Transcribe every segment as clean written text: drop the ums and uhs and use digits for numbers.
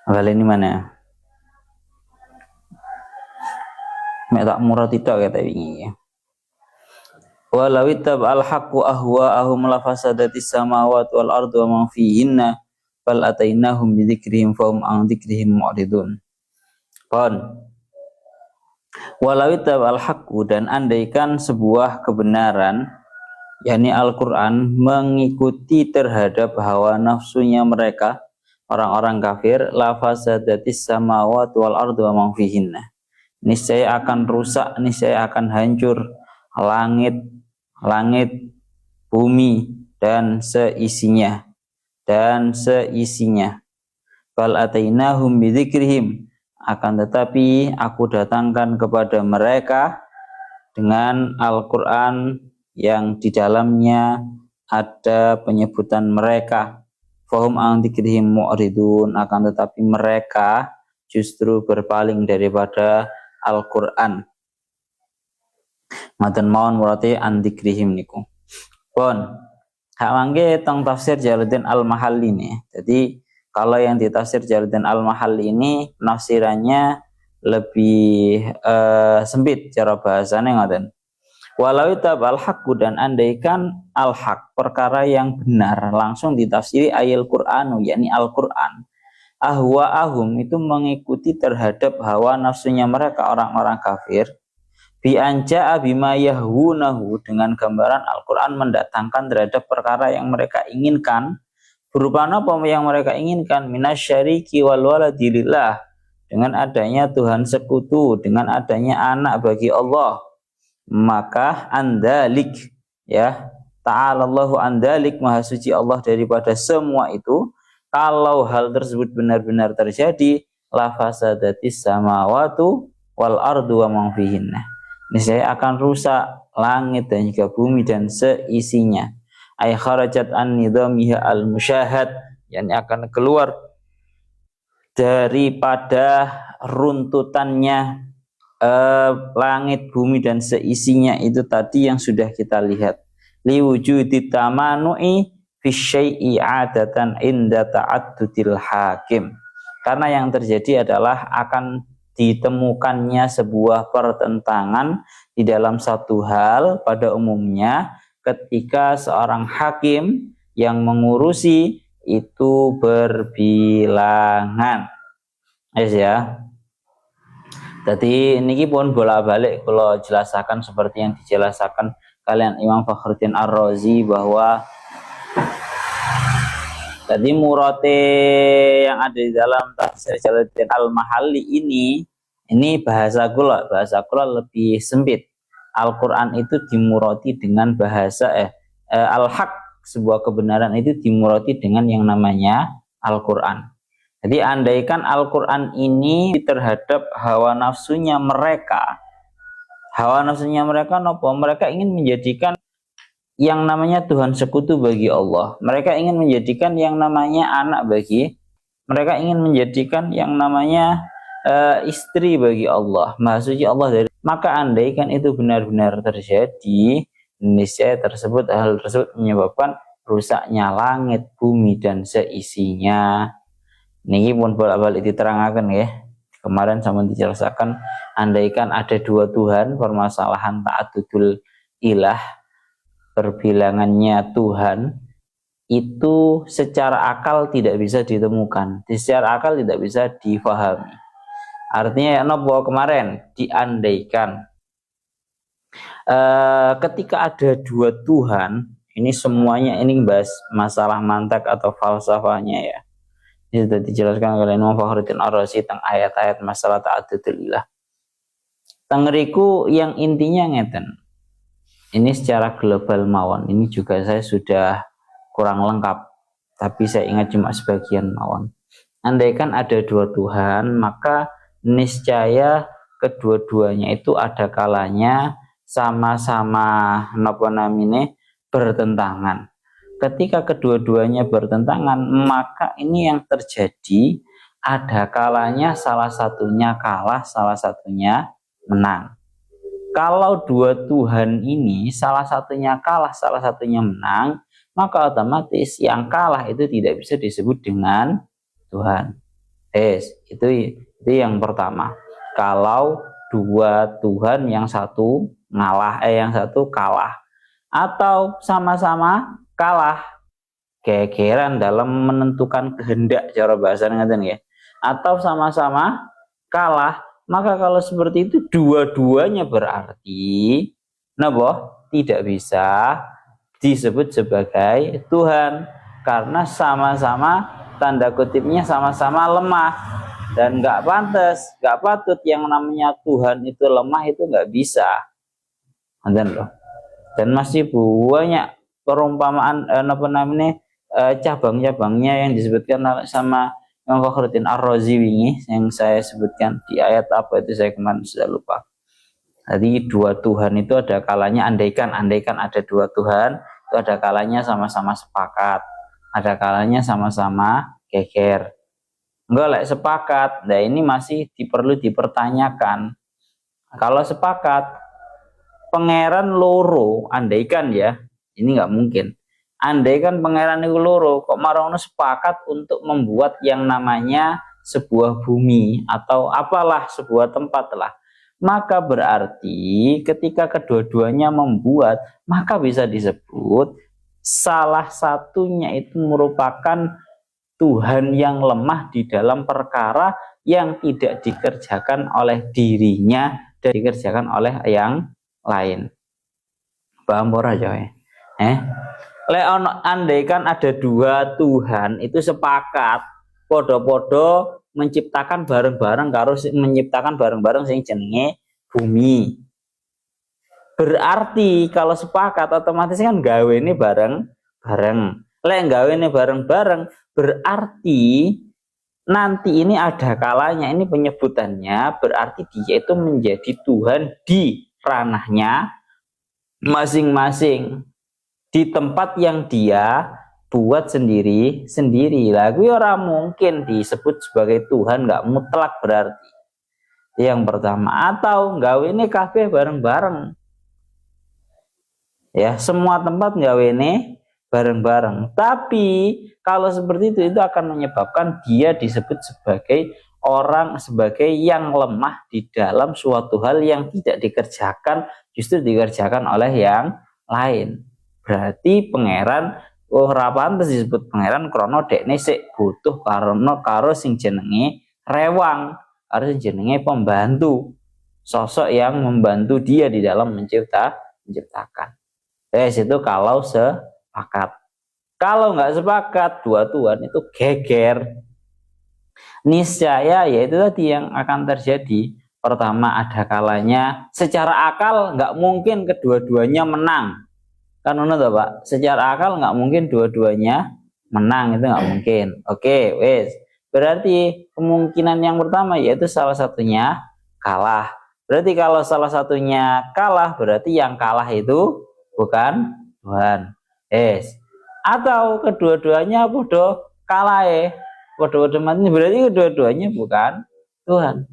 Hal ini mana? Mek tak murah tidak kata wingi. Walau ittaba'al haqqu ahwa'ahum lafasadatis samawati wal ardu wa man fihinna bal atainahum bidzikrihim fahum an dzikrihim mu'ridun. Walau ittaba'al haqqu, dan andaikan sebuah kebenaran yakni Al-Qur'an mengikuti terhadap hawa nafsunya mereka orang-orang kafir, lafasadatis samawati wal ardu wa man fihinna, niscaya akan rusak, niscaya akan hancur langit, bumi dan seisinya. Bal atainahum bidzikrihim, akan tetapi aku datangkan kepada mereka dengan Al-Qur'an yang di dalamnya ada penyebutan mereka. Fahum an dzikrihim mu'ridun, akan tetapi mereka justru berpaling daripada Al-Qur'an. Maten mawon murate an dzikrihim niku. Pun hak mangke teng tafsir Jalaluddin Al-Mahalli nih. Jadi kalau yang di tafsir Jalaluddin Al-Mahalli ini nafsirannya lebih sempit cara bahasanya ngoten. Walau tabal haqqu, dan andaikan al-haq, perkara yang benar, langsung ditafsiri ayat Qur'anu, yakni Al-Qur'an. Ahwa'ahum, itu mengikuti terhadap hawa nafsunya mereka orang-orang kafir. Bi anja'a bima yahwunahu, dengan gambaran Al-Qur'an mendatangkan terhadap perkara yang mereka inginkan. Berupa apa yang mereka inginkan? Minasyariki wal waladi lillah, dengan adanya Tuhan sekutu, dengan adanya anak bagi Allah. Maka andalik, ya, ta'alallahu andalik, maha suci Allah daripada semua itu. Kalau hal tersebut benar-benar terjadi, lafasadatis samawatu wal ardu wa man fihinna, niscaya akan rusak langit dan juga bumi dan seisinya. Ay kharajat an nidamiha al musyahad, yakni akan keluar daripada runtutannya langit, bumi dan seisinya itu tadi yang sudah kita lihat. Liwujudi tamanu'i fi syai'i adatan inda ta'addudil hakim, karena yang terjadi adalah akan ditemukannya sebuah pertentangan di dalam satu hal pada umumnya ketika seorang hakim yang mengurusi itu berbilangan. Ya. Jadi niki pun bolak-balik kalau jelasakan seperti yang dijelaskan kalian Imam Fakhruddin Ar-Razi, bahwa tadi murate yang ada di dalam tafsir Jalaluddin Al-Mahalli ini bahasa kula lebih sempit. Al-Qur'an itu dimurati dengan bahasa al-haq, sebuah kebenaran itu dimurati dengan yang namanya Al-Qur'an. Jadi andaikan Al-Qur'an ini terhadap hawa nafsunya mereka nopo, mereka ingin menjadikan yang namanya Tuhan sekutu bagi Allah, mereka ingin menjadikan yang namanya anak bagi, mereka ingin menjadikan yang namanya istri bagi Allah, maha suci Allah dari. Maka andaikan itu benar-benar terjadi, niscaya hal tersebut menyebabkan rusaknya langit, bumi dan seisinya. Niki pun bolak-balik diterangkan ya. Kemarin sama dijelaskan, andaikan ada dua Tuhan, permasalahan ta'addudul ilah, perbilangannya Tuhan, itu secara akal tidak bisa ditemukan, secara akal tidak bisa difahami. Artinya bahwa kemarin diandaikan ketika ada dua Tuhan, ini semuanya ini bahas masalah mantak atau falsafahnya ya. Ini sudah dijelaskan oleh Imam Fakhruddin Ar-Razi tentang ayat-ayat masalah ta'addudul ilah. Tengeriku yang intinya ngeten. Ini secara global mawon. Ini juga saya sudah kurang lengkap, tapi saya ingat cuma sebagian mawon. Andaikan ada dua Tuhan, maka niscaya kedua-duanya itu ada kalanya sama-sama bertentangan. Ketika kedua-duanya bertentangan, maka ini yang terjadi, ada kalanya salah satunya kalah, salah satunya menang. Kalau dua Tuhan ini salah satunya kalah, salah satunya menang, maka otomatis yang kalah itu tidak bisa disebut dengan Tuhan. Itu yang pertama. Kalau dua Tuhan, yang satu ngalah, yang satu kalah, atau sama-sama kalah, gegeran dalam menentukan kehendak, cara bahasa ngaten ya, atau sama-sama kalah, maka kalau seperti itu dua-duanya berarti tidak bisa disebut sebagai Tuhan, karena sama-sama, tanda kutipnya sama-sama lemah, dan nggak pantas, nggak patut yang namanya Tuhan itu lemah, itu nggak bisa. Dan masih banyak perumpamaan cabang-cabangnya yang disebutkan sama Imam Fakhruddin Ar-Razi yang saya sebutkan di ayat apa itu, saya kemarin sudah lupa. Jadi dua Tuhan itu ada kalanya, andaikan ada dua Tuhan, itu ada kalanya sama-sama sepakat, ada kalanya sama-sama geger. Enggak sepakat, nah ini masih perlu dipertanyakan. Kalau sepakat, pangeran loro, andaikan ya, ini nggak mungkin. Andaikan pangeran itu loro, kok marono sepakat untuk membuat yang namanya sebuah bumi atau apalah, sebuah tempat lah, maka berarti ketika kedua-duanya membuat, maka bisa disebut salah satunya itu merupakan Tuhan yang lemah di dalam perkara yang tidak dikerjakan oleh dirinya dan dikerjakan oleh yang lain. Paham ora ya? Andaikan ada dua Tuhan itu sepakat podo-podo menciptakan bareng-bareng sing jenenge bumi. Berarti kalau sepakat otomatis kan gawe ini bareng-bareng. Gawe ini bareng-bareng berarti nanti ini ada kalanya, ini penyebutannya berarti dia itu menjadi Tuhan di ranahnya masing-masing, di tempat yang dia buat sendiri lah. Kuwi ora mungkin disebut sebagai Tuhan, nggak mutlak berarti. Yang pertama, atau gawe ini kabeh bareng-bareng. Ya, semua tempat gawe ini bareng-bareng. Tapi kalau seperti itu akan menyebabkan dia disebut sebagai sebagai yang lemah di dalam suatu hal yang tidak dikerjakan, justru dikerjakan oleh yang lain. Berarti pangeran ora pantes disebut pangeran krana dekne sik butuh karo sing jenenge rewang, karo sing jenenge pembantu, sosok yang membantu dia di dalam menciptakan. Itu kalau sepakat. Kalau nggak sepakat, dua Tuhan itu geger. Niscaya yaitu tadi yang akan terjadi. Pertama, ada kalanya secara akal nggak mungkin kedua-duanya menang. Kan benar Pak? Secara akal nggak mungkin dua-duanya menang, itu nggak mungkin. Oke, wes. Berarti kemungkinan yang pertama yaitu salah satunya kalah. Berarti kalau salah satunya kalah, berarti yang kalah itu bukan Tuhan. Atau kedua-duanya bodoh kalah bodoh mati, berarti kedua-duanya bukan Tuhan.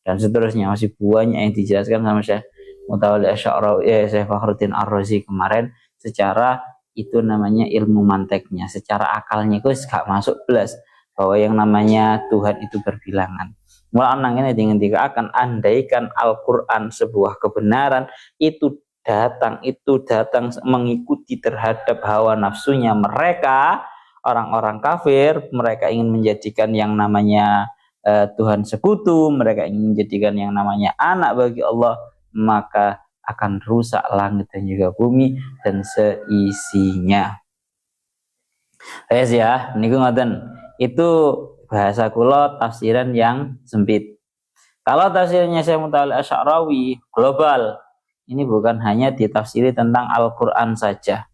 Dan seterusnya masih banyak yang dijelaskan sama Syekh Mutawalli Asy'arawi, Syekh Fakhruddin Ar-Razi kemarin. Secara itu namanya ilmu manteknya, secara akalnya itu gak masuk belas bahwa yang namanya Tuhan itu berbilangan. Mulai nang ini akan andaikan Al-Quran sebuah kebenaran itu datang mengikuti terhadap hawa nafsunya mereka, orang-orang kafir. Mereka ingin menjadikan yang namanya Tuhan sekutu, mereka ingin menjadikan yang namanya anak bagi Allah, maka akan rusak langit dan juga bumi dan seisinya. Ya, niku ngoten. Itu bahasa kula tafsiran yang sempit. Kalau tafsirnya Syekh Mutawalli Asy'arawi global, ini bukan hanya ditafsiri tentang Al-Qur'an saja.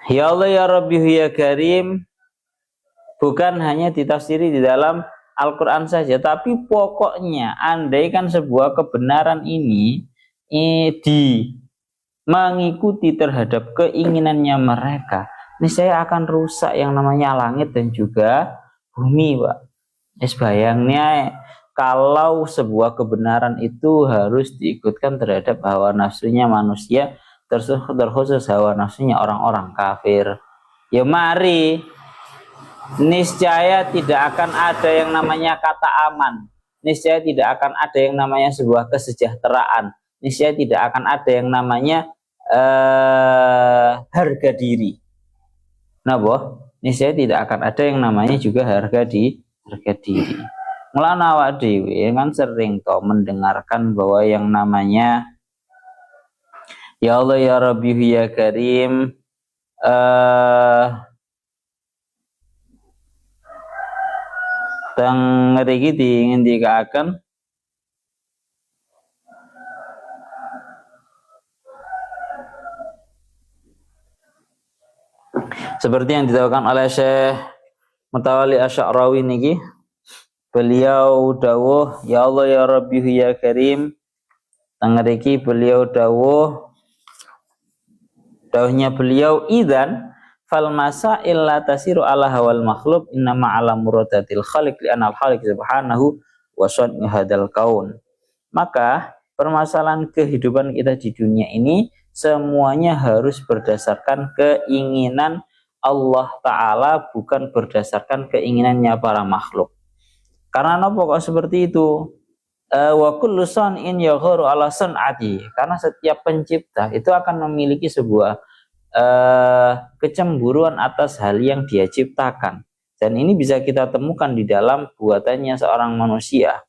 Ya Allah ya Rabbi ya Karim bukan hanya ditafsiri di dalam Al-Quran saja, tapi pokoknya andaikan sebuah kebenaran ini mengikuti terhadap keinginannya mereka, ini saya akan rusak yang namanya langit dan juga bumi, Pak. Bayangnya kalau sebuah kebenaran itu harus diikutkan terhadap hawa nafsunya manusia, terkhusus hawa nafsunya orang-orang kafir. Ya mari niscaya tidak akan ada yang namanya kata aman, niscaya tidak akan ada yang namanya sebuah kesejahteraan, niscaya tidak akan ada yang namanya harga diri. Nah, boh, niscaya tidak akan ada yang namanya juga harga diri. Mulane awak dhewe kan sering toh mendengarkan bahwa yang namanya ya Allah ya Rabbi ya Karim teng ngriki dingendikaken seperti yang ditawakan oleh Syekh Mutawalli Asy'arawi niki. Beliau dawuh ya Allah ya Rabbi ya Karim. Teng ngriki beliau dawuhnya beliau idzan fal masail la tasiru ala hawal makhluk innama ala muradatil khaliq li anal khaliq subhanahu wa sunni hadal kaun. Maka permasalahan kehidupan kita di dunia ini semuanya harus berdasarkan keinginan Allah Ta'ala, bukan berdasarkan keinginannya para makhluk. Karena apa kok seperti itu? Wa kullu san'in yagharu ala san'ati. Karena setiap pencipta itu akan memiliki sebuah kecemburuan atas hal yang dia ciptakan. Dan ini bisa kita temukan di dalam buatannya seorang manusia.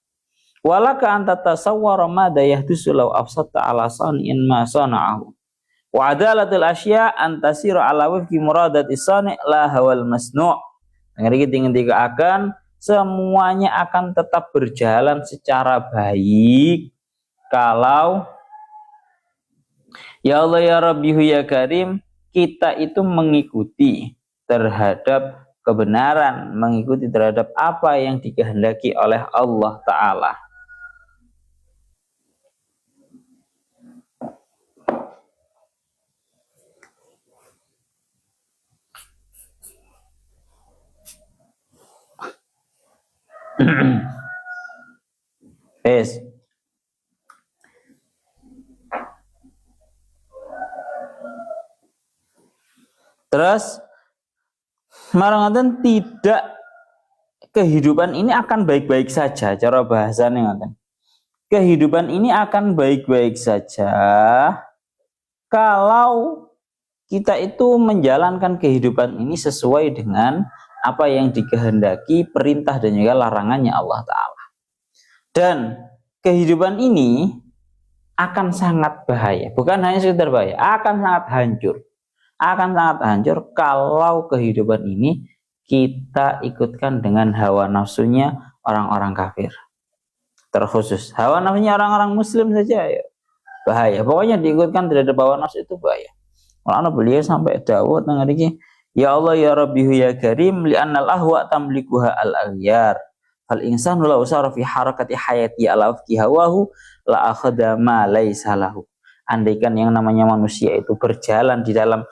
Walaka anta tasawwara ma yahdusu law afsatta ala san'in ma sana'ahu. Wa adalatul asya antasira ala wifqi muradati sani' la hawal masnu'. Ngeri kita akan semuanya akan tetap berjalan secara baik kalau ya Allah ya Rabbi ya Karim kita itu mengikuti terhadap kebenaran, mengikuti terhadap apa yang dikehendaki oleh Allah Ta'ala. Yes. Terus marangaten tidak kehidupan ini akan baik-baik saja, cara bahasanya ngaten. Kehidupan ini akan baik-baik saja kalau kita itu menjalankan kehidupan ini sesuai dengan apa yang dikehendaki, perintah dan juga larangannya Allah Ta'ala. Dan kehidupan ini akan sangat bahaya, bukan hanya sekedar bahaya, akan sangat hancur. Akan sangat hancur kalau kehidupan ini kita ikutkan dengan hawa nafsunya orang-orang kafir. Terkhusus hawa nafsunya orang-orang muslim saja ya bahaya. Pokoknya diikutkan terhadap hawa nafsu itu bahaya. Malah beliau sampai dawuh teng ngriki, ya Allah ya Rabbi ya Karim li annal ahwa tamlikuha al-aghyar. Fal insanu la usara fi harakati hayati ala wafqi hawahu la akhadha ma laisa lahu. Andaikan yang namanya manusia itu berjalan di dalam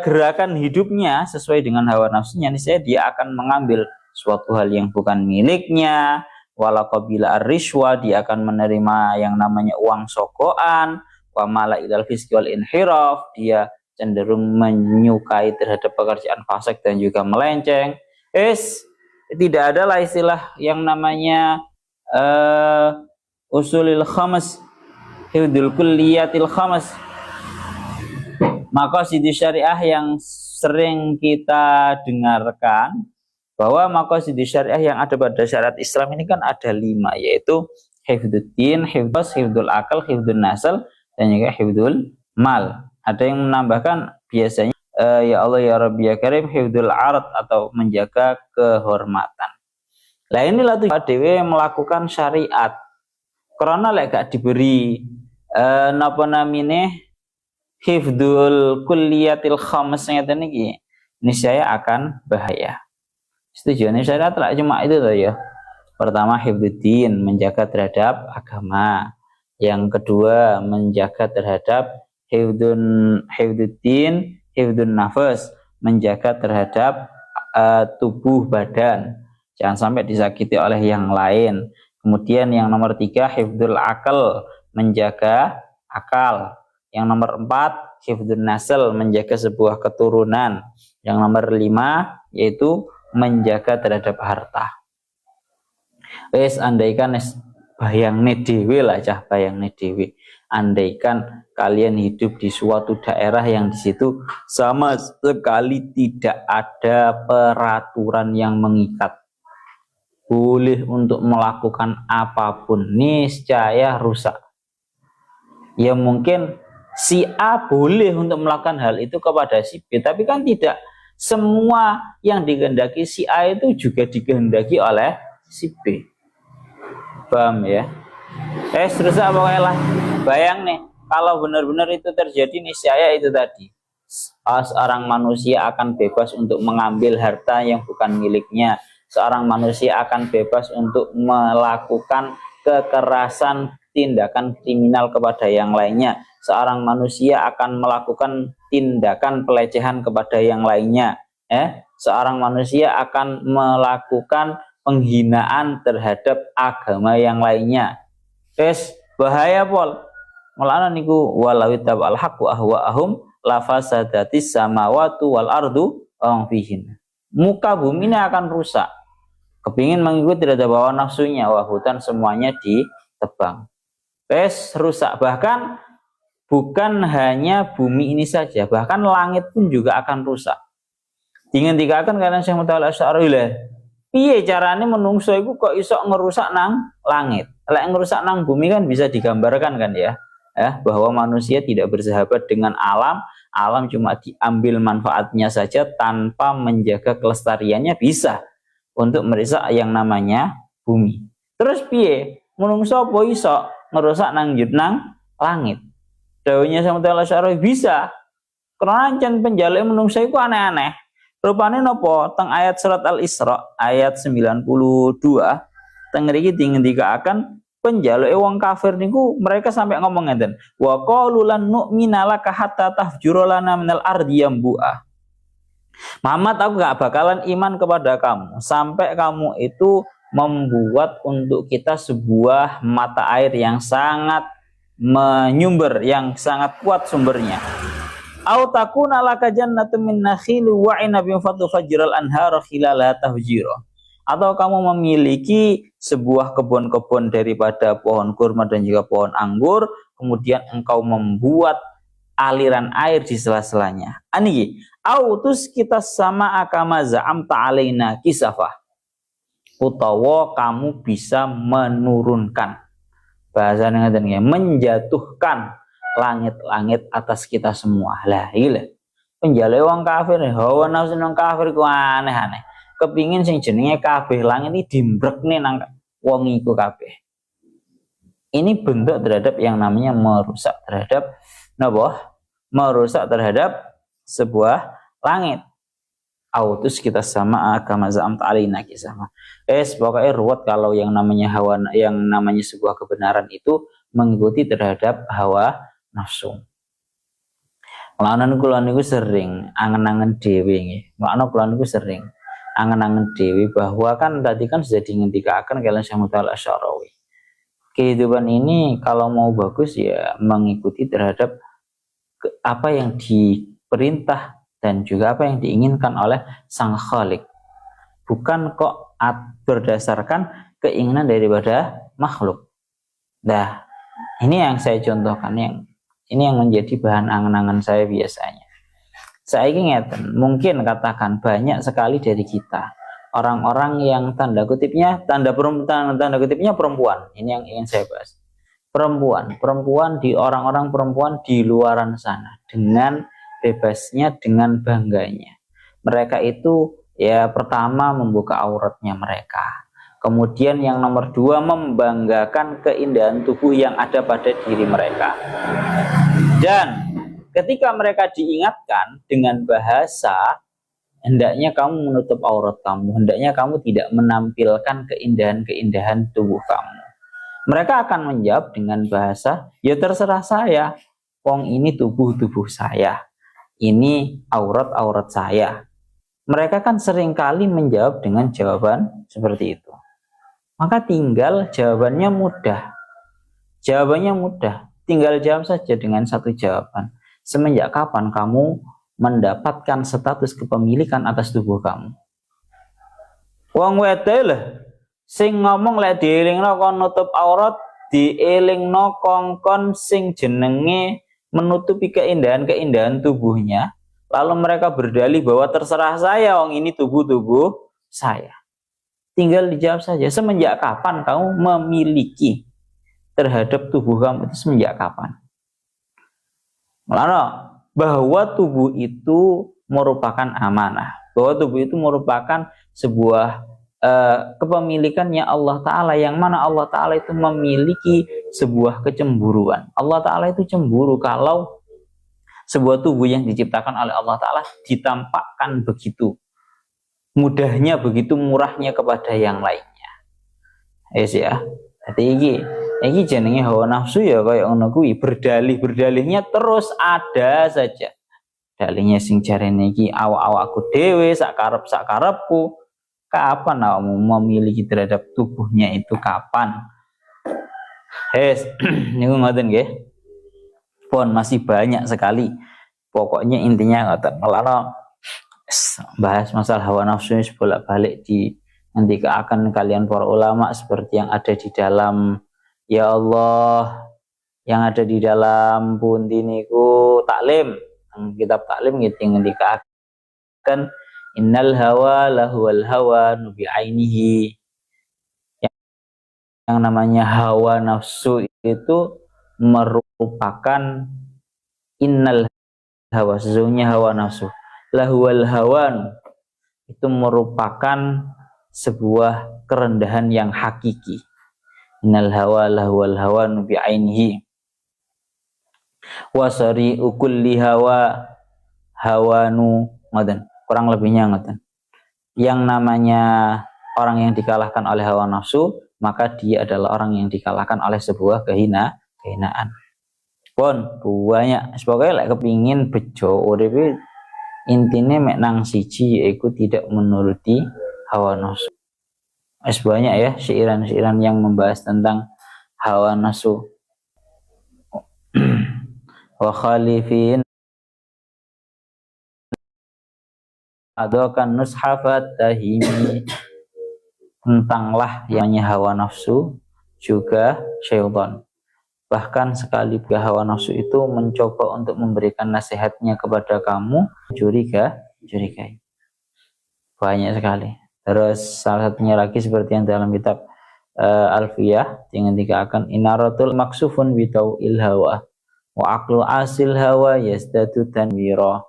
gerakan hidupnya sesuai dengan hawa nafsunya, niscaya dia akan mengambil suatu hal yang bukan miliknya. Wala qabila ar-rishwa, dia akan menerima yang namanya uang sokoan. Wa mala ilal fisqi wal inhiraf, dia cenderung menyukai terhadap pekerjaan fasik dan juga melenceng. Tidak adalah istilah yang namanya usulil khamas, hifdzul kulliyatil khamas. Maqasid syariah yang sering kita dengarkan, bahwa maqasid syariah yang ada pada syariat Islam ini kan ada 5, yaitu hifdzuddin, hifdzul akal, hifdzun nasl, dan juga hifdzul mal. Ada yang menambahkan biasanya ya Allah ya Rabbi ya Karim hifdzul ard, atau menjaga kehormatan. Lah inilah tujuan dewe melakukan syariat. Karena lek gak diberi napa namine hifdzul kulliyatil khamas ngeten iki, niscaya akan bahaya. Tujuannya syariat lah cuma itu loh ya. Pertama hifdzuddin, menjaga terhadap agama. Yang kedua menjaga terhadap hifdzuddin, hifdzun nafas, menjaga terhadap tubuh badan, jangan sampai disakiti oleh yang lain. Kemudian yang nomor 3 hifdzul akal, menjaga akal. Yang nomor 4 hifdzun nasl, menjaga sebuah keturunan. Yang nomor 5 yaitu menjaga terhadap harta. Wes andaikan bayangne dhewe lah cah, bayangne dhewe. Andaikan kalian hidup di suatu daerah yang di situ sama sekali tidak ada peraturan yang mengikat, boleh untuk melakukan apapun, niscaya rusak. Ya mungkin si A boleh untuk melakukan hal itu kepada si B, tapi kan tidak semua yang dikehendaki si A itu juga dikehendaki oleh si B. Paham ya? Terus apa lah? Bayang nih, kalau benar-benar itu terjadi niscaya itu tadi, seorang manusia akan bebas untuk mengambil harta yang bukan miliknya. Seorang manusia akan bebas untuk melakukan kekerasan, tindakan kriminal kepada yang lainnya. Seorang manusia akan melakukan tindakan pelecehan kepada yang lainnya. Seorang manusia akan melakukan penghinaan terhadap agama yang lainnya. Bahaya pol. Mulane niku walau tabal haqqu ahwaahum lafasadatis samawati wal ardu fihin. Muka bumi ini akan rusak. Kepingin mengikuti tidak ada bawa nafsunya, wah hutan semuanya ditebang. Rusak. Bahkan bukan hanya bumi ini saja, bahkan langit pun juga akan rusak. Dihentikan kalian Syekh Mutawalla Asy'ari lah. Piye carane menungso iku kok iso ngerusak nang langit? Lek ngerusak nang bumi kan bisa digambarkan kan ya, bahwa manusia tidak bersahabat dengan alam, alam cuma diambil manfaatnya saja tanpa menjaga kelestariannya, bisa untuk merusak yang namanya bumi. Terus piye? Menungso apa iso ngerusak nang langit? Dawuhnya Syekh Mutawalla Asy'ari bisa. Karena ancen penjaluk menungso iku aneh-aneh. Rupane napa? Teng ayat surat Al-Isra ayat 92 teng mriki dingendikaken penjaluke wong kafir niku mereka sampai ngomong ngeten, wa qalu lan nu'mina laka hatta tahjura lana minal ardi yambu'a. Muhammad, aku gak bakalan iman kepada kamu sampai kamu itu membuat untuk kita sebuah mata air yang sangat menyumber, yang sangat kuat sumbernya. Au takuna laka jannatun min nakhili wa 'inabin fatufajjiral anhara khilalaha tahjira. Atau kamu memiliki sebuah kebun-kebun daripada pohon kurma dan juga pohon anggur, kemudian engkau membuat aliran air di sela-selanya. Ani au tus kita sama akama za'amta alaina kisafah. Utawa kamu bisa menurunkan, bahasanya ngeten, menjatuhkan langit-langit atas kita semua. Lah gila. Penjale wong kafir, hawa nafsu nang kafir ku aneh-aneh. Kepingin sing jenenge kabeh langit iki dimbrekne nang wong iku kabeh. Ini bentuk terhadap yang namanya merusak terhadap napa? Merusak terhadap sebuah langit. Autus kita sama agama za'am ta'alina kisama. Pokoknya ruwet kalau yang namanya hawa, yang namanya sebuah kebenaran itu mengikuti terhadap hawa nafsu. Mulanan kula niku sering angen-angen dhewe nggih. Mulanan kula niku sering angen-angen dhewe bahwa kan tadi kan sudah dingendikaken kalian Syekh Mutawalla Asy'ari. Kehidupan ini kalau mau bagus ya mengikuti terhadap apa yang diperintah dan juga apa yang diinginkan oleh Sang Khalik. Bukan kok berdasarkan keinginan daripada makhluk. Nah, ini yang saya contohkan, ini yang menjadi bahan angan-angan saya biasanya. Saya ingin mungkin katakan banyak sekali dari kita orang-orang yang tanda kutipnya perempuan. Ini yang ingin saya bahas. Perempuan di orang-orang perempuan di luaran sana dengan bebasnya, dengan bangganya. Mereka itu ya pertama membuka auratnya mereka. Kemudian yang nomor 2 membanggakan keindahan tubuh yang ada pada diri mereka. Dan ketika mereka diingatkan dengan bahasa, hendaknya kamu menutup aurat kamu, hendaknya kamu tidak menampilkan keindahan-keindahan tubuh kamu, mereka akan menjawab dengan bahasa, ya terserah saya, wong ini tubuh saya, ini aurat saya. Mereka kan seringkali menjawab dengan jawaban seperti itu. Maka tinggal jawabannya mudah. Tinggal jawab saja dengan satu jawaban. Semenjak kapan kamu mendapatkan status kepemilikan atas tubuh kamu. Wong wedok lho sing ngomong lek dielingno kon nutup aurat, dielingno kongkon sing jenenge menutupi keindahan-keindahan tubuhnya, lalu mereka berdalih bahwa terserah saya, wong ini tubuh saya. Tinggal dijawab saja, semenjak kapan kamu memiliki terhadap tubuh kamu itu, semenjak kapan? Malah bahwa tubuh itu merupakan amanah, bahwa tubuh itu merupakan sebuah kepemilikannya Allah Ta'ala, yang mana Allah Ta'ala itu memiliki sebuah kecemburuan. Allah Ta'ala itu cemburu kalau sebuah tubuh yang diciptakan oleh Allah Ta'ala ditampakkan begitu mudahnya, begitu murahnya kepada yang lainnya. Ya. Jadi iki jenenge hawa nafsu ya, kayak ngono kuwi, berdalihnya terus ada saja. Dalihnya sing jarene iki awak-awakku dhewe, sak karepku. Kapan kamu memiliki terhadap tubuhnya itu, kapan? Niku ngoten nggih. Pun masih banyak sekali. Pokoknya intinya ngoten. Kalau bahas masalah hawa nafsu bolak-balik di nanti akan kalian para ulama, seperti yang ada di dalam ya Allah, yang ada di dalam pundi niku taklim, kitab taklim gitu, ngendika akan innal hawa lahuwal hawa nubi ainihi. Yang namanya hawa nafsu itu merupakan innal hawa, sesungguhnya hawa nafsu lahuwal hawan, itu merupakan sebuah kerendahan yang hakiki. Innal hawa lahuwal hawan bi ainihi wa sari'u kulli hawa hawanu. Ngoten, kurang lebihnya ngoten. Yang namanya orang yang dikalahkan oleh hawa nafsu, maka dia adalah orang yang dikalahkan oleh sebuah kehinaan. Pun banyak sebagai lek kepingin bejo uripe, intine mek nang siji, yaitu tidak menuruti hawa nafsu. Banyak ya syairan-syairan yang membahas tentang hawa nafsu. Wa khalifin adokan nushafat tahimi, tentanglah yang namanya hawa nafsu juga syaitan. Bahkan sekali hawa nafsu itu mencoba untuk memberikan nasihatnya kepada kamu, curigai. Banyak sekali. Terus salah satunya lagi seperti yang dalam kitab Alfiyah yang dikatakan inaratul maksufun bitauil hawa wa aqlu asil hawa yazdadu tanwira.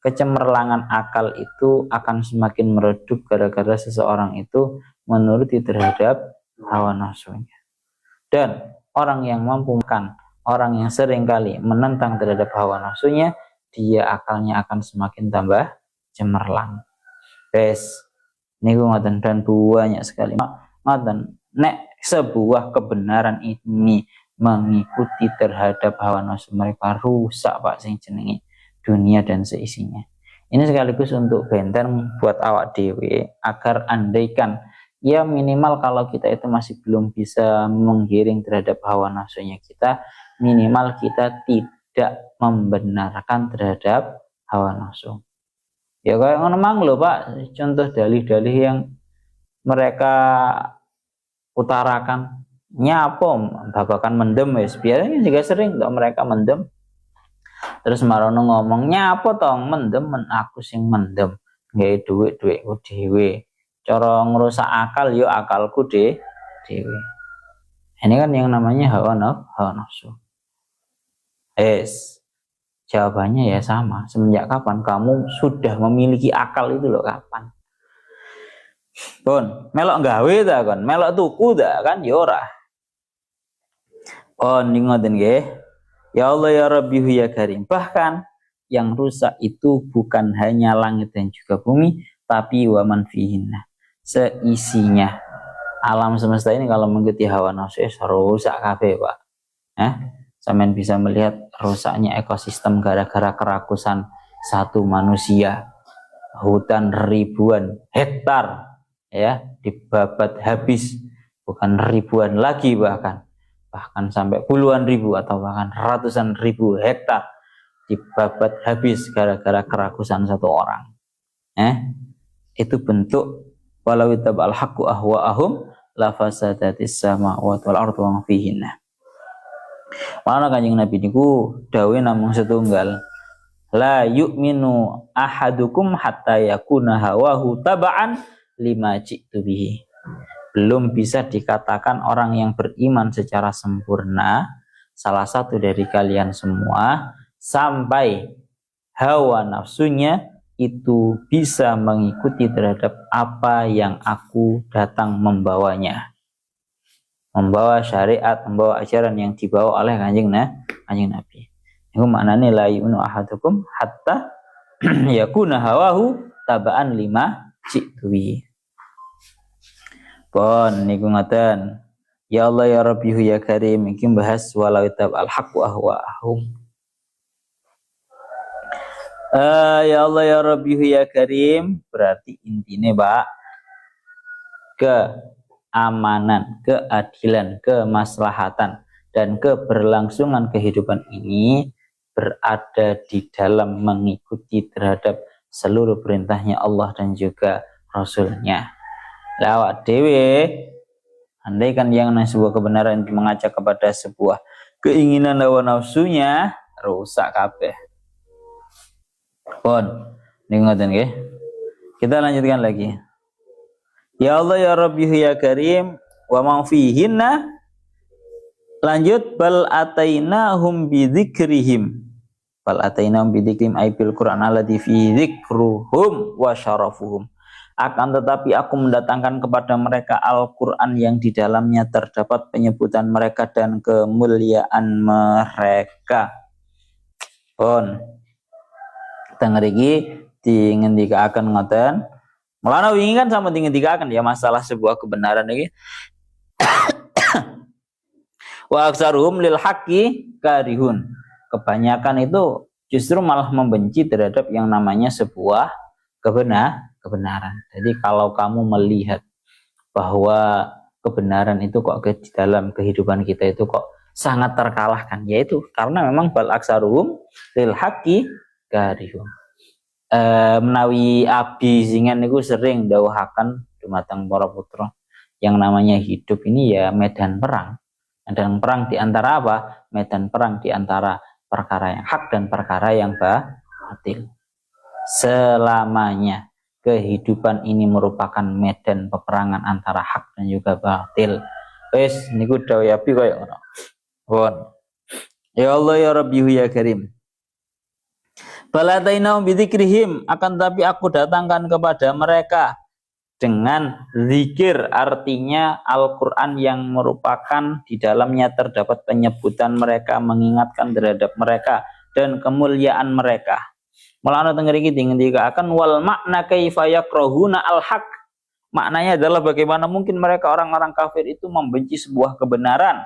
Kecemerlangan akal itu akan semakin meredup gara-gara seseorang itu menuruti terhadap hawa nafsunya. Dan orang yang mampu makan, orang yang seringkali menentang terhadap hawa nafsunya, dia akalnya akan semakin tambah cemerlang. Niku ngoten, dan banyak sekali ngoten. Nek sebuah kebenaran ini mengikuti terhadap hawa nafsu, mereka rusak Pak sing jenenge dunia dan seisinya. Ini sekaligus untuk benteng buat awak dewe, agar andaikan ya minimal kalau kita itu masih belum bisa menggiring terhadap hawa nafsunya kita, minimal kita tidak membenarkan terhadap hawa nafsu. Ya kayak ngono mang lho Pak, contoh dalih-dalih yang mereka utarakan nyapom babakan mendem wis, biasanya juga sering kok mereka mendem. Terus marono ngomongnya apa tong mendem, aku sing mendem, gawe duitku dhewe. Cara ngerusak akal yo akalku dhewe. Ini kan yang namanya hawa nafsu. Jawabannya ya sama. Semenjak kapan kamu sudah memiliki akal itu loh, kapan? Pun melok gawe ta kon, melok tuku ta kan ya ora. Ngoten nggih. Ya Allah ya Rabbi ya Karim. Bahkan yang rusak itu bukan hanya langit dan juga bumi, tapi wa man fihinna, seisinya. Alam semesta ini kalau mengikuti hawa nafsu rusak kabeh, Pak. Sampean bisa melihat rusaknya ekosistem gara-gara kerakusan satu manusia. Hutan ribuan hektar ya dibabat habis, bukan ribuan lagi, bahkan sampai puluhan ribu atau bahkan ratusan ribu hektar dibabat habis gara-gara kerakusan satu orang. Itu bentuk walau tabal haqqu ahwa'ahum la fasadatis samawati wal ardu wa fihinna. Mana Kanjeng Nabi niku dawuh namung setunggal. La yu'minu ahadukum hatta yakuna hawahu taba'an lima ji'tu bihi. Belum bisa dikatakan orang yang beriman secara sempurna salah satu dari kalian semua sampai hawa nafsunya itu bisa mengikuti terhadap apa yang aku datang membawanya. Membawa syariat, membawa ajaran yang dibawa oleh Kanjeng Nabi. Itu maknanya la yu'minu ahadukum hatta yakuna hawahu taba'an lima ji'tu. Pon niku ngoten. Ya Allah ya Rabbi ya Karim, iki bahas walau tabal haqqu ahwa'ahum. Ya Allah ya Rabbi ya Karim, berarti intinya Pak keamanan, keadilan, kemaslahatan, dan keberlangsungan kehidupan ini berada di dalam mengikuti terhadap seluruh perintahnya Allah dan juga Rasulnya. Lawat dewe, andai kan yang sebuah kebenaran mengajak kepada sebuah keinginan hawa nafsunya, rusak kabeh. Pon, ngoten nggih. Kita lanjutkan lagi. Ya Allah ya Rabbi ya Karim wa ma fihinna. Lanjut bal atainahum bidzikrihim. Bal atainahum bidzikrihim ay bil Qur'an alladzi fi dzikruhum wa syarafuhum. Akan tetapi aku mendatangkan kepada mereka Al-Qur'an yang di dalamnya terdapat penyebutan mereka dan kemuliaan mereka. Pun tengah iki dingendikaken ngoten. Mulane wingi kan sama dingendikaken ya masalah sebuah kebenaran iki. Wa aksaruhum lil haqqi karihun. Kebanyakan itu justru malah membenci terhadap yang namanya sebuah kebenaran. Jadi kalau kamu melihat bahwa kebenaran itu kok di dalam kehidupan kita itu kok sangat terkalahkan, yaitu karena memang bal aksaruhum lil haqqi karihun. Menawi Abi Zingan niku sering dawuhaken dumateng para putra yang namanya hidup ini ya medan perang. Medan perang di antara apa? Medan perang di antara perkara yang hak dan perkara yang batil. Selamanya kehidupan ini merupakan medan peperangan antara hak dan juga batil. Wes niku dawuh Abi koyo ngono. Pun. Ya Allah ya Rabbi ya Karim. Balatainahum bidzikrihim, akan tapi aku datangkan kepada mereka dengan zikir, artinya Al-Quran yang merupakan di dalamnya terdapat penyebutan mereka, mengingatkan terhadap mereka dan kemuliaan mereka. Mulane teng mriki dingendikaken wal makna kaifa yakrahuna al-haq. Maknanya adalah bagaimana mungkin mereka orang-orang kafir itu membenci sebuah kebenaran.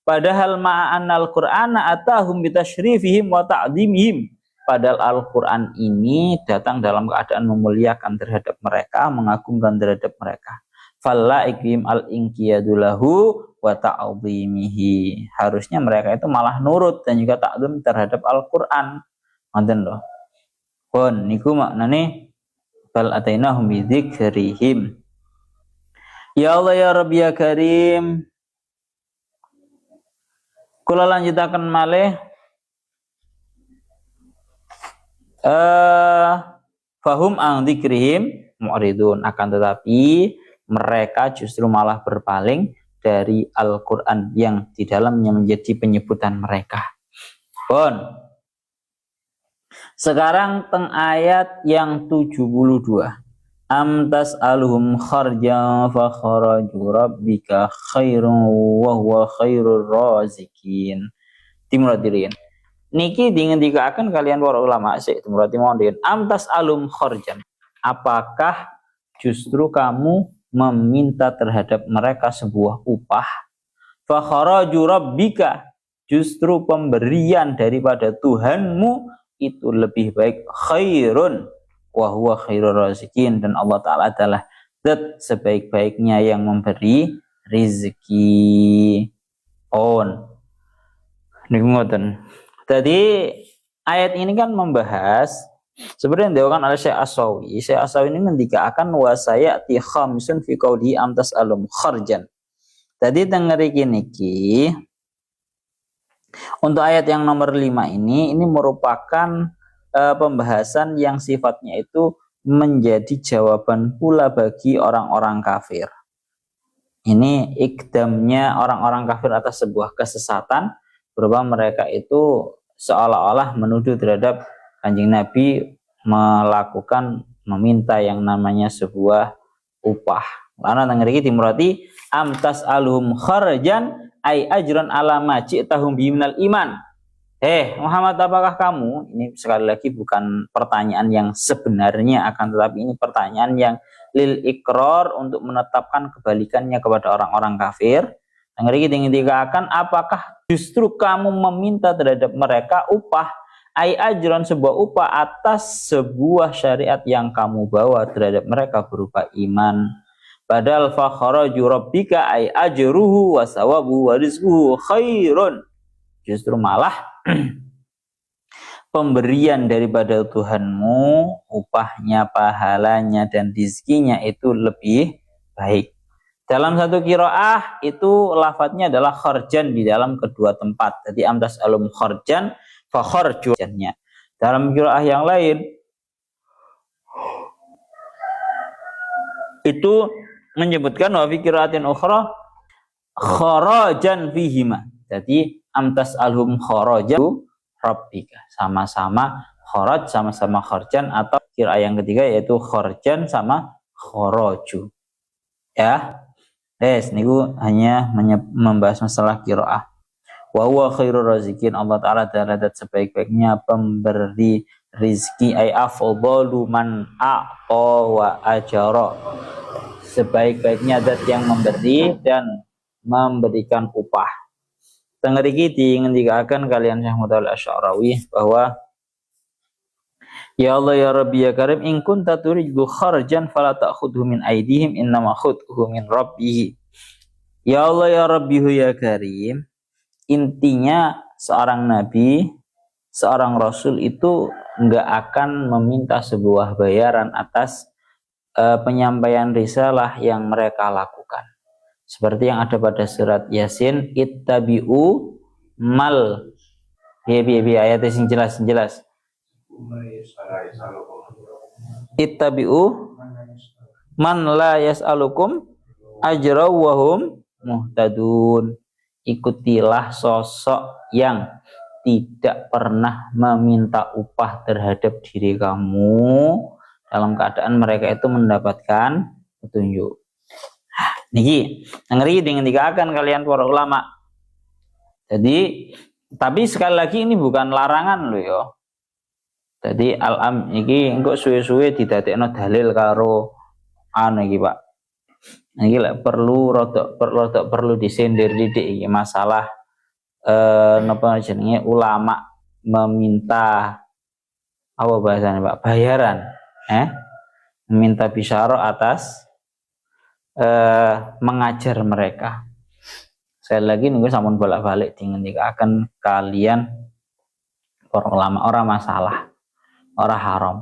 Padahal ma'anal Qur'ana atahum bitasyrifihim wa ta'dhimihim. Padahal Al-Quran ini datang dalam keadaan memuliakan terhadap mereka, mengagungkan terhadap mereka. Falla'ikim al-inqiyadulahu wa ta'adhimihi. Harusnya mereka itu malah nurut dan juga ta'zim terhadap Al-Quran. Ngoten lho. Pun niku maknane bal atainahum bidzikrihim. Ya Allah ya Rabbi ya Karim. Kula lanjutaken malih fahum ang dzikrihim mu'ridun, akan tetapi mereka justru malah berpaling dari Al-Quran yang di dalamnya menjadi penyebutan mereka. Pun sekarang teng ayat yang 72. Am tas'aluhum kharja fa kharaju rabbika khairun wa huwa khairur razikin. Timuradirin. Niki dingendikaken kalian para ulama sik berarti mondhen am tas'alum kharjan. Apakah justru kamu meminta terhadap mereka sebuah upah? Fa kharaju rabbika, justru pemberian daripada Tuhanmu itu lebih baik, khairun wa huwa khairur razikin, dan Allah Ta'ala adalah zat sebaik-baiknya yang memberi rezeki. On niku ngoten. Tadi ayat ini kan membahas sebenarnya yang dilakukan oleh Syekh As-Sawi. Syekh As-Sawi ini ngendikakan wa sayati khamisun fi qauli amtas alum kharjan. Tadi tengeri niki untuk ayat yang nomor 5 ini merupakan pembahasan yang sifatnya itu menjadi jawaban pula bagi orang-orang kafir. Ini ikdamnya orang-orang kafir atas sebuah kesesatan berupa mereka itu seolah-olah menuduh terhadap Kanjeng Nabi melakukan meminta yang namanya sebuah upah. Karena tengeriki dimurati amtas alhum kharjan ay ajran ala ma ji'tahum biminal iman. Muhammad, apakah kamu, ini sekali lagi bukan pertanyaan yang sebenarnya, akan tetapi ini pertanyaan yang lil ikrar untuk menetapkan kebalikannya kepada orang-orang kafir. Tengeriki dikatakan apakah justru kamu meminta terhadap mereka upah ai ajron sebuah upah atas sebuah syariat yang kamu bawa terhadap mereka berupa iman. Padahal fa kharaju rabbika ai ajruhu wa sawabu wa rizquhu khairun. Justru malah pemberian daripada Tuhanmu, upahnya, pahalanya dan rizkinya itu lebih baik. Dalam satu qiraah itu lafadznya adalah kharjan di dalam kedua tempat. Jadi amtas alum kharjan fakharjunya. Dalam qiraah yang lain itu menyebutkan wa fi qiraatin ukhra kharajan fihima. Jadi amtas alhum kharajan rabbika. Sama-sama kharaj, sama-sama kharjan, atau qiraah yang ketiga yaitu kharjan sama kharaju. Ya. Niku hanya membahas masalah qiraah. Wa huwa khairur razikin, Allah Ta'ala adalah sebaik-baiknya pemberi rizki, ay afdalu man a'ta wa ajara, sebaik-baiknya zat yang memberi dan memberikan upah. Tengeriki diingatkan kalian Syekh Mutawalli Asy'arawi bahwa ya Allah ya Rabbi ya Karim in kunta turidu kharjan fala ta'khudhu min aidihim innama khudhu min rabbih. Ya Allah ya Rabbi ya Karim, intinya seorang nabi, seorang rasul itu enggak akan meminta sebuah bayaran atas penyampaian risalah yang mereka lakukan. Seperti yang ada pada surat Yasin, ittabi'u mal ayat yang jelas. Ittabi'u man la yas'alukum ajra wa hum muhtadun. Ikutilah sosok yang tidak pernah meminta upah terhadap diri kamu dalam keadaan mereka itu mendapatkan petunjuk. Niki ngeri dengan dikatakan kalian para ulama. Jadi tapi sekali lagi ini bukan larangan loh ya. Jadi al-am iki engko suwe-suwe didadekno dalil karo iki Pak. Iki lek perlu rodok perlu disindir didik iki masalah napa jenenge ulama meminta apa bahasanya Pak? Bayaran. Meminta bisyarah atas mengajar mereka. Sekali lagi nunggu sampun bolak-balik akan kalian para ulama, orang masalah, orang haram.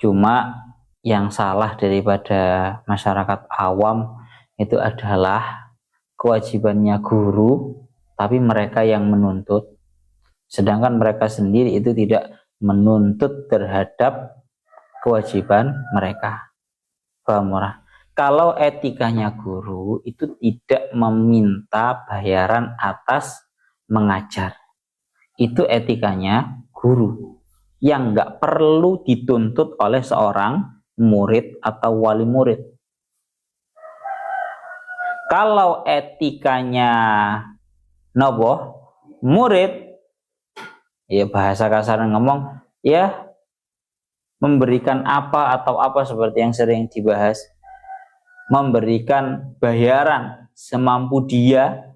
Cuma yang salah daripada masyarakat awam itu adalah kewajibannya guru, tapi mereka yang menuntut, sedangkan mereka sendiri itu tidak menuntut terhadap kewajiban mereka. Paham ora? Kalau etikanya guru itu tidak meminta bayaran atas mengajar, itu etikanya guru yang nggak perlu dituntut oleh seorang murid atau wali murid. Kalau etikanya murid, ya bahasa kasar ngomong, ya memberikan apa atau apa seperti yang sering dibahas, memberikan bayaran semampu dia,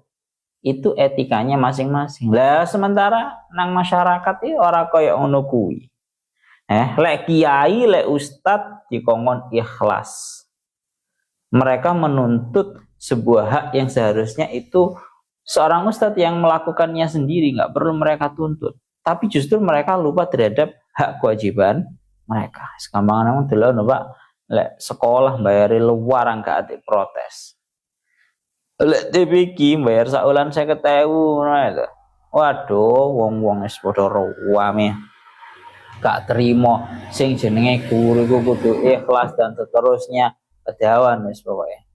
itu etikanya masing-masing. Lah sementara nang masyarakat iki ora kaya ngono kuwi. Lek kiai, lek ustad dikongkon ikhlas. Mereka menuntut sebuah hak yang seharusnya itu seorang ustad yang melakukannya sendiri, nggak perlu mereka tuntut. tapi justru mereka lupa terhadap hak kewajiban mereka. Gampang namun dulu Pak, lek sekolah bayari luar gak ati protes. Lek TPQ bayar saulan 50.000 ngono itu. Waduh, wong-wong wis padha ruwame. Gak terima sing jenenge guru iku kudu ikhlas dan seterusnya. Kedawan wis pokoke.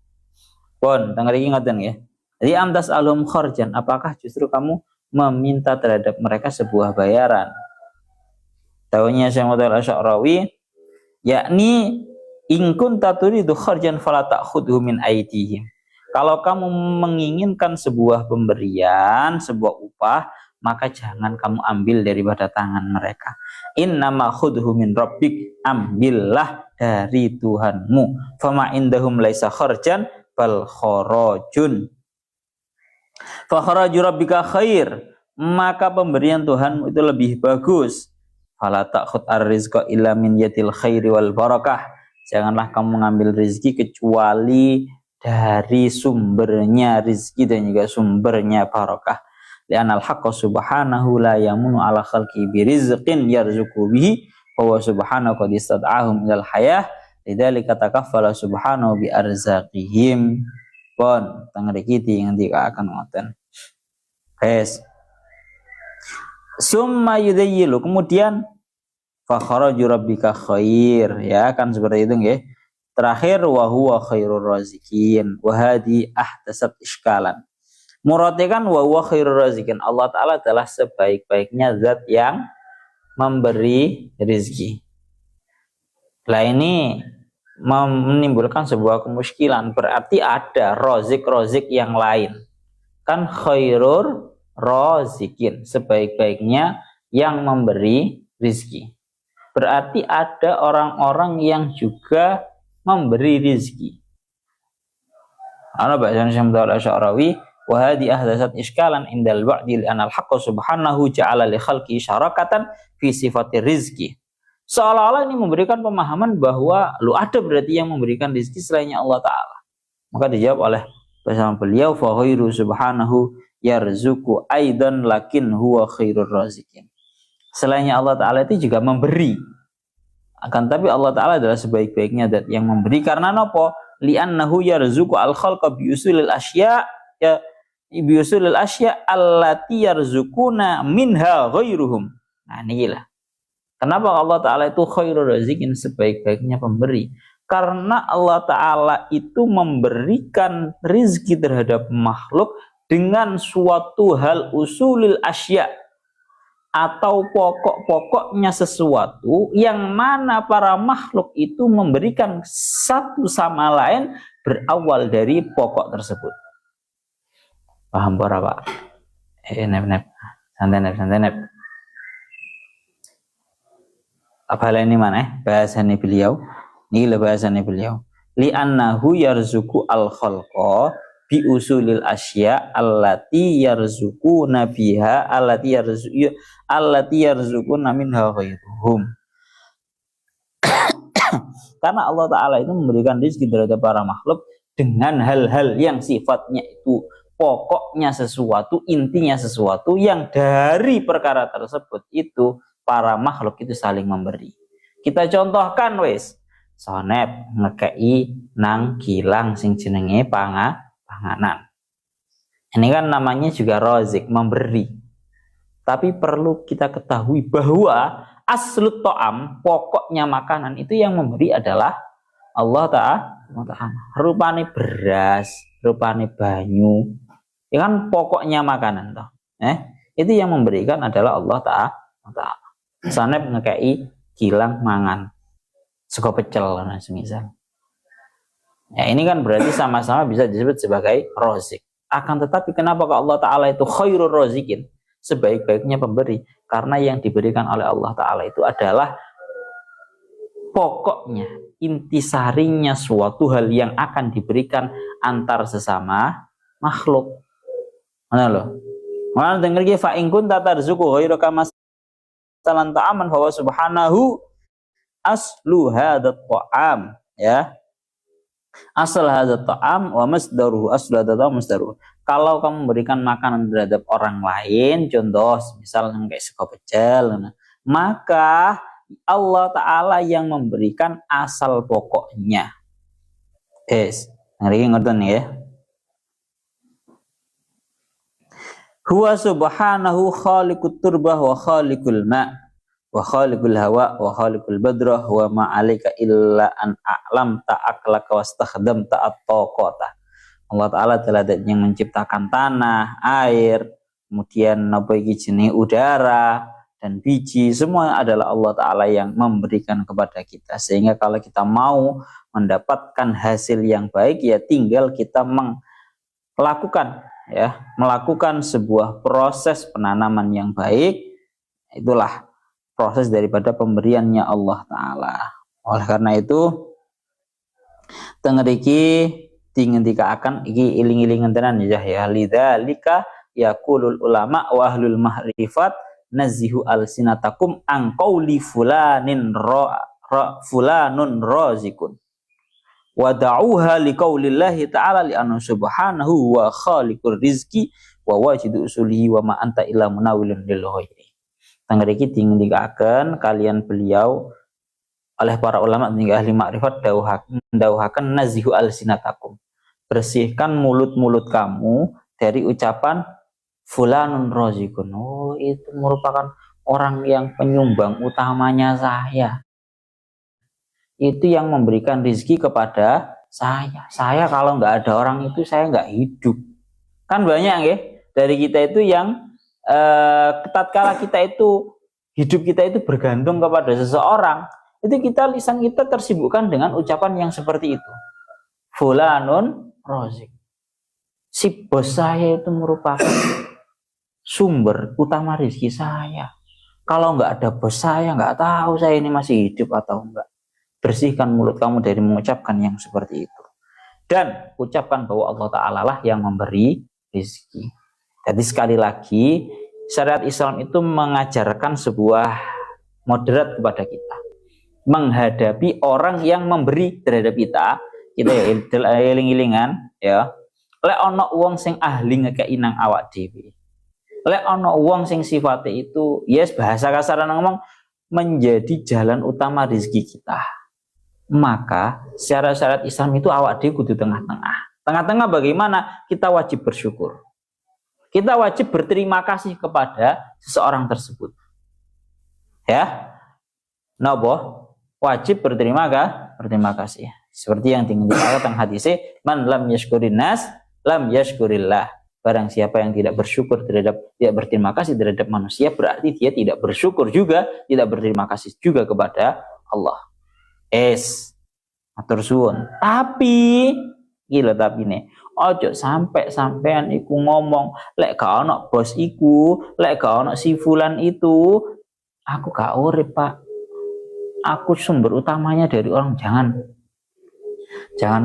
Pun teng mriki ngoten nggih. Jadi amdas alum kharjan, apakah justru kamu meminta terhadap mereka sebuah bayaran? Taunya Syekh Muhammad Al-Asy'arawi, yakni in kunta turidu kharjan fala ta'khudhu min aydihim. Kalau kamu menginginkan sebuah pemberian, sebuah upah, maka jangan kamu ambil daripada tangan mereka. Innama khudhu min rabbik, ambillah dari Tuhanmu. Fama indahum laisa kharjan bal kharajun. Fa kharaju rabbika khair, maka pemberian Tuhanmu itu lebih bagus. Fala ta'khud ar-rizqa illa min yadil khairi wal barakah. Janganlah kamu mengambil rezeki kecuali dari sumbernya rizki dan juga sumbernya barakah. Li'anal haqqa subhanahu la yamunu ala khalqi birizqin yarzuqu bihi wa huwa subhanahu qad istad'ahum ilal hayah lidzalika takaffala subhanahu bi arzaqihim. Pun teng mriki ngendikaken ngoten. Wes. Summa yudayyilu, kemudian fa kharaju rabbika khair, ya kan seperti itu nggih. Terakhir wa huwa khairur razikin wa hadi ahtasat iskalan. Muradnya kan wa huwa khairur razikin, Allah Ta'ala adalah sebaik-baiknya zat yang memberi rezeki. Lah ini menimbulkan sebuah kemuskilan, berarti ada rozik yang lain. Kan khairur razikin, sebaik-baiknya yang memberi rezeki. Berarti ada orang-orang yang juga memberi rizki. Ana ba'dan Syamsul Asy'arawi wa hadi ahdatsat iskalan indal ba'di anal haqq subhanahu ja'ala li khalqi syarakatan fi sifati rizki. Seolah-olah ini memberikan pemahaman bahwa lu ada berarti yang memberikan rizki selainnya Allah Ta'ala. Maka dijawab oleh bersama beliau fa khairu subhanahu yarzuqu aidan lakin huwa khairur razikin. Selainnya Allah Ta'ala itu juga memberi. Akan tapi Allah Ta'ala adalah sebaik-baiknya zat yang memberi. Karena nopo? Li'annahu yarzuqu al-khalqa biusulil asya, ya biusulil asya allati yarzuquna minha ghairuhum. Nah inilah. Kenapa Allah Ta'ala itu khairur razikin, sebaik-baiknya pemberi? Karena Allah Ta'ala itu memberikan rizki terhadap makhluk dengan suatu hal usulil asya, atau pokok-pokoknya sesuatu yang mana para makhluk itu memberikan satu sama lain berawal dari pokok tersebut. Paham para Pak? Santai nep. Apa ini mana? Bahasanya beliau. Ini bahasanya beliau. Li'annahu yarzuqu al-khalqa bi usulil asya allati yarzuquna biha allati yarzuquna minha ghairuhum. Karena Allah Ta'ala itu memberikan rezeki terhadap para makhluk dengan hal-hal yang sifatnya itu pokoknya sesuatu, intinya sesuatu yang dari perkara tersebut itu para makhluk itu saling memberi. Kita contohkan wes, sonep ngekei nang kilang sing jenenge panganan. Ini kan namanya juga rozik, memberi. Tapi perlu kita ketahui bahwa aslut to'am, pokoknya makanan itu yang memberi adalah Allah Ta'ala. Rupane beras, rupane banyu, itu kan pokoknya makanan toh. Itu yang memberikan adalah Allah Ta'ala. Sanep ngekei kilang mangan, sego pecel nah semisal. Ya ini kan berarti sama-sama bisa disebut sebagai rozik. Akan tetapi kenapa Allah Ta'ala itu khairur rozikin, sebaik-baiknya pemberi? Karena yang diberikan oleh Allah Ta'ala itu adalah pokoknya, intisarinya suatu hal yang akan diberikan antar sesama makhluk. Mana loh? Mana dengar ki fa in kunta tarzuqu ghairaka masalan ta'aman fa subhanahu aslu hadat ta'am, ya. Asal hadzal ta'am wa masdaruhu, asal hadzal ta'am masdaruhu. kalau kamu memberikan makanan terhadap orang lain, contoh misal kayak sego pecel, maka Allah Ta'ala yang memberikan asal pokoknya. Hari ngoten ya. Huwa subhanahu khaliqut turbah wa khaliqul ma' wa khaliqul hawa wa khaliqul badrah wa ma 'alaika illa an a'lam ta'aklaka wastakhdam ta'at-taqata. Allah Ta'ala adalah yang menciptakan tanah, air, kemudian napa iki jenenge udara dan biji, semua adalah Allah Ta'ala yang memberikan kepada kita. Sehingga kalau kita mau mendapatkan hasil yang baik, ya tinggal kita melakukan sebuah proses penanaman yang baik. Itulah proses daripada pemberiannya Allah Ta'ala. Oleh karena itu tengeriki dingendika akan iki iling-ilingan tenan ya lidzalika yaqulul ulama wa ahlul mahrifat nazihu alsinatakum an qauli fulanin fulanun razikun wa da'uha liqaulillahi ta'ala li anna subhanahu wa khaliqur rizqi wa wajidu usulihi wa ma anta illa munawwilun lil ghairi. Tengeriki dingendika akan kalian beliau oleh para ulama hingga ahli makrifat mendauhakan nazihu alsinatakum, bersihkan mulut-mulut kamu dari ucapan fulanun razikun. Oh, itu merupakan orang yang penyumbang utamanya saya. Itu yang memberikan rezeki kepada saya. Saya kalau nggak ada orang itu saya nggak hidup. Kan banyak ya dari kita itu yang tatkala kita itu hidup kita itu bergantung kepada seseorang. Itu lisan kita tersibukkan dengan ucapan yang seperti itu. Fulanun razik. Si bos saya itu merupakan sumber utama rezeki saya. Kalau nggak ada bos saya, nggak tahu saya ini masih hidup atau enggak. Bersihkan mulut kamu dari mengucapkan yang seperti itu. Dan ucapkan bahwa Allah Ta'ala lah yang memberi rezeki. Jadi sekali lagi, syariat Islam itu mengajarkan sebuah moderat kepada kita. Menghadapi orang yang memberi terhadap kita ya eling-elingan ya. Lek ana wong sing ahli ngekeki nang awak dhewe. Lek ana wong sing sifatnya itu yes bahasa kasaran ngomong menjadi jalan utama rezeki kita. Maka secara syariat Islam itu awak dhewe kudu tengah-tengah. Tengah-tengah bagaimana? Kita wajib bersyukur. Kita wajib berterima kasih kepada seseorang tersebut. Ya. Napa? Wajib berterima kasih. Seperti yang dikatakan tentang hadisnya, man lam yashkurin nas lam yashkurillah. Barang siapa yang tidak berterima kasih terhadap manusia, berarti dia tidak bersyukur juga, tidak berterima kasih juga kepada Allah. Matur suwun. Tapi nih, ojo sampean iku ngomong lek gak ono bos iku, lek gak ono si fulan itu, aku gak urip, Pak. Aku sumber utamanya dari orang. Jangan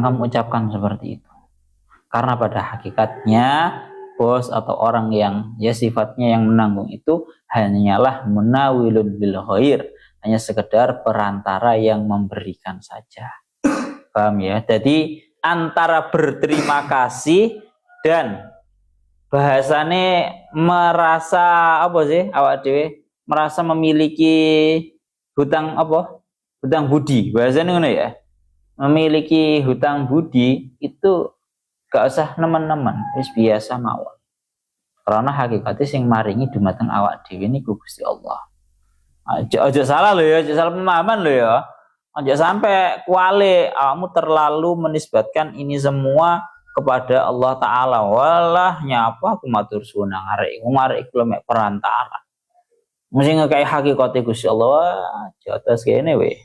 kamu ucapkan seperti itu. Karena pada hakikatnya bos atau orang yang ya sifatnya yang menanggung itu hanyalah munawilun bil khair, hanya sekedar perantara yang memberikan saja. Paham ya? Jadi antara berterima kasih dan bahasane merasa awak dhewe merasa memiliki hutang budi, bahasanya ngono ya. Memiliki hutang budi itu gak usah nemen-nemen, wis biasa mawon. Karena hakikatnya sing maringi dumateng awak dhewe niku Gusti Allah. Aja salah lho ya, aja salah pemahaman lho ya. Aja sampai kuale kamu terlalu menisbatkan ini semua kepada Allah Ta'ala. Walah nyapa aku matur suwun arek iku mek perantara. Mesti ngekei hakikate Gusti Allah atas kene we.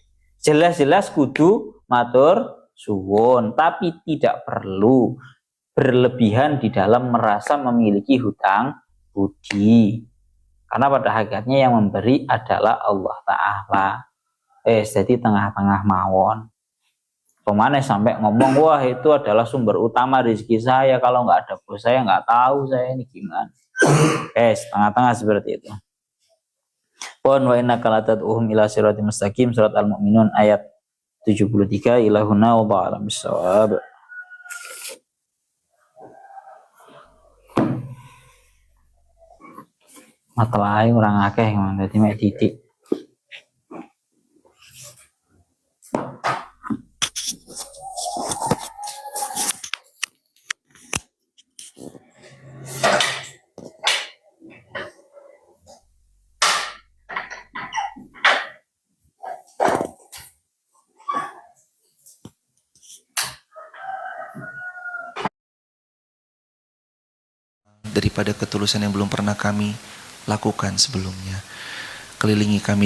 Jelas-jelas kudu matur suwun, tapi tidak perlu berlebihan di dalam merasa memiliki hutang budi. Karena pada hakikatnya yang memberi adalah Allah Ta'ala. Jadi tengah-tengah mawon. Pemane sampai ngomong wah itu adalah sumber utama rezeki saya, kalau nggak ada bos saya nggak tahu saya ini gimana. Tengah-tengah seperti itu. Pon wa innaka latad'uhum ila siratal mustaqim, surat Al-Mu'minun ayat 73 ilahuna wa ba'alam bisawab. Matelahe kurang akeh dadi mek titik. Daripada ketulusan yang belum pernah kami lakukan sebelumnya. Kelilingi kami